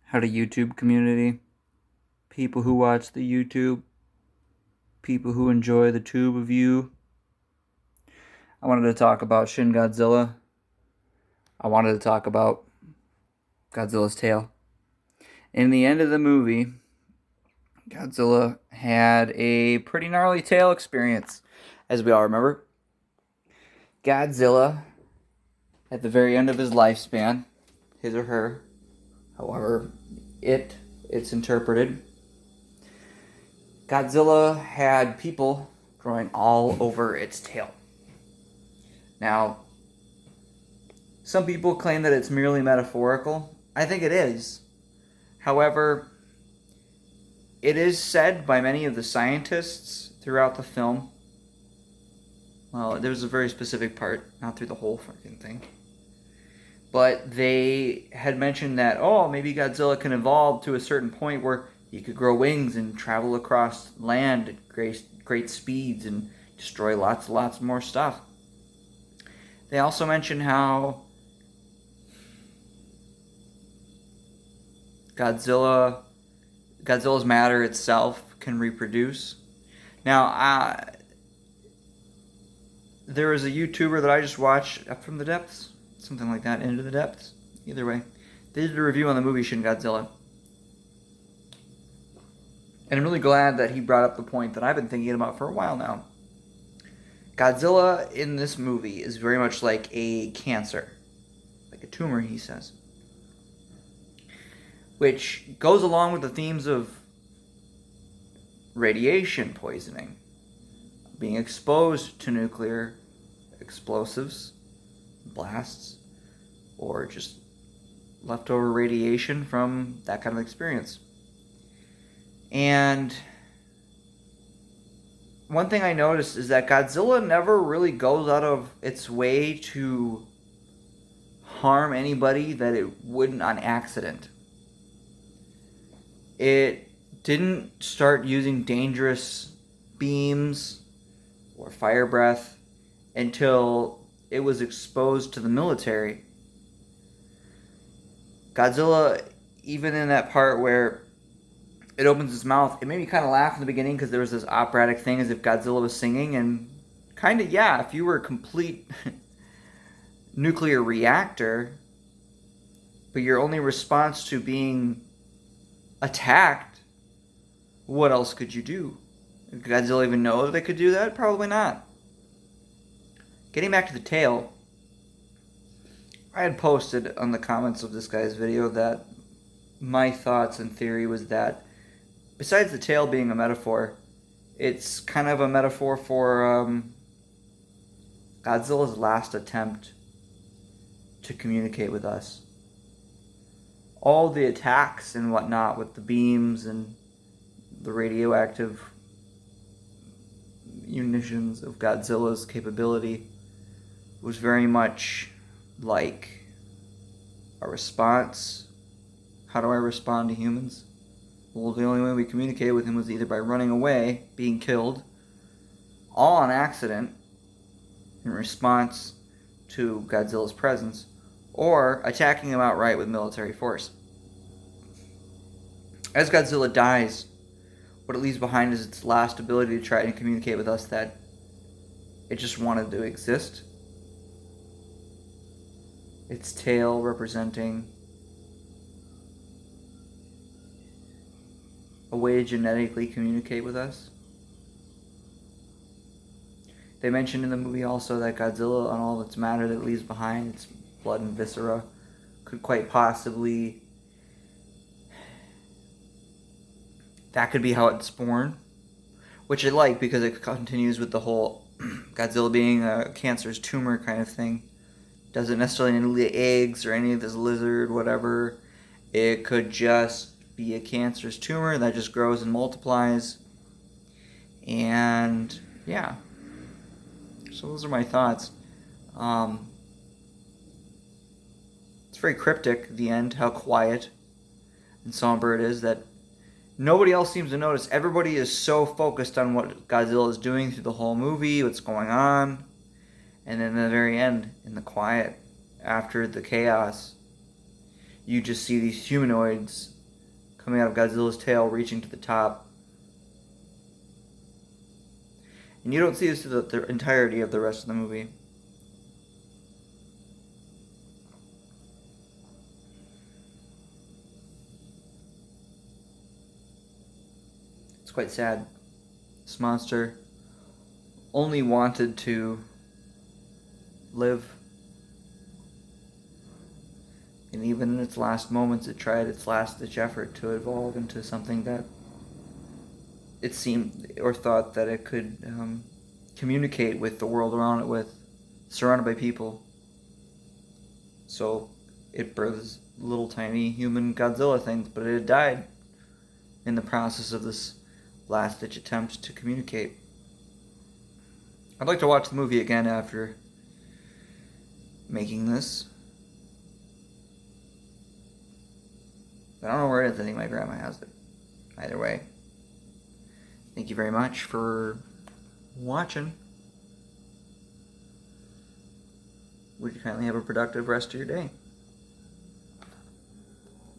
How to YouTube community, people who watch the YouTube, people who enjoy the tube of you. I wanted to talk about Shin Godzilla. I wanted to talk about Godzilla's tail. In the end of the movie, Godzilla had a pretty gnarly tail experience, as we all remember. Godzilla, at the very end of his lifespan, his or her, however it's interpreted, Godzilla had people growing all over its tail. Now, some people claim that it's merely metaphorical. I think it is. However, it is said by many of the scientists throughout the film. Well, there's a very specific part, not through the whole freaking thing. But they had mentioned that, maybe Godzilla can evolve to a certain point where he could grow wings and travel across land at great speeds and destroy lots more stuff. They also mentioned how Godzilla's matter itself can reproduce. Now, there was a YouTuber that I just watched, Up From the Depths, something like that, Into the Depths. Either way, they did a review on the movie Shin Godzilla. And I'm really glad that he brought up the point that I've been thinking about for a while now. Godzilla in this movie is very much like a cancer, like a tumor, he says. Which goes along with the themes of radiation poisoning, being exposed to nuclear explosives, blasts, or just leftover radiation from that kind of experience. And one thing I noticed is that Godzilla never really goes out of its way to harm anybody that it wouldn't on accident. It didn't start using dangerous beams or fire breath until it was exposed to the military. Godzilla, even in that part where it opens its mouth, it made me kind of laugh in the beginning because there was this operatic thing as if Godzilla was singing, and kind of, yeah, if you were a complete nuclear reactor, but your only response to being attacked, what else could you do? Did Godzilla even know that they could do that? Probably not. Getting back to the tail, I had posted on the comments of this guy's video that my thoughts and theory was that besides the tail being a metaphor, it's kind of a metaphor for Godzilla's last attempt to communicate with us. All the attacks and whatnot with the beams and the radioactive munitions of Godzilla's capability was very much like a response. How do I respond to humans? Well, the only way we communicated with him was either by running away, being killed, all on accident, in response to Godzilla's presence, or attacking him outright with military force. As Godzilla dies, what it leaves behind is its last ability to try and communicate with us that it just wanted to exist. Its tail representing a way to genetically communicate with us. They mentioned in the movie also that Godzilla, on all of its matter that it leaves behind, its blood and viscera, could quite possibly, that could be how it's born. Which I like because it continues with the whole Godzilla being a cancerous tumor kind of thing. Doesn't necessarily need eggs or any of this lizard, whatever. It could just be a cancerous tumor that just grows and multiplies. And yeah. So those are my thoughts. It's very cryptic, the end, how quiet and somber it is that nobody else seems to notice. Everybody is so focused on what Godzilla is doing through the whole movie, what's going on. And then at the very end, in the quiet, after the chaos, you just see these humanoids coming out of Godzilla's tail, reaching to the top. And you don't see this through the entirety of the rest of the movie. It's quite sad. This monster only wanted to live. And even in its last moments, it tried its last-ditch effort to evolve into something that it seemed or thought that it could communicate with the world around it with, surrounded by people. So it births little tiny human Godzilla things, but it had died in the process of this last-ditch attempt to communicate. I'd like to watch the movie again after making this. But I don't know where it is. I think my grandma has it. Either way, thank you very much for watching. Would you kindly have a productive rest of your day?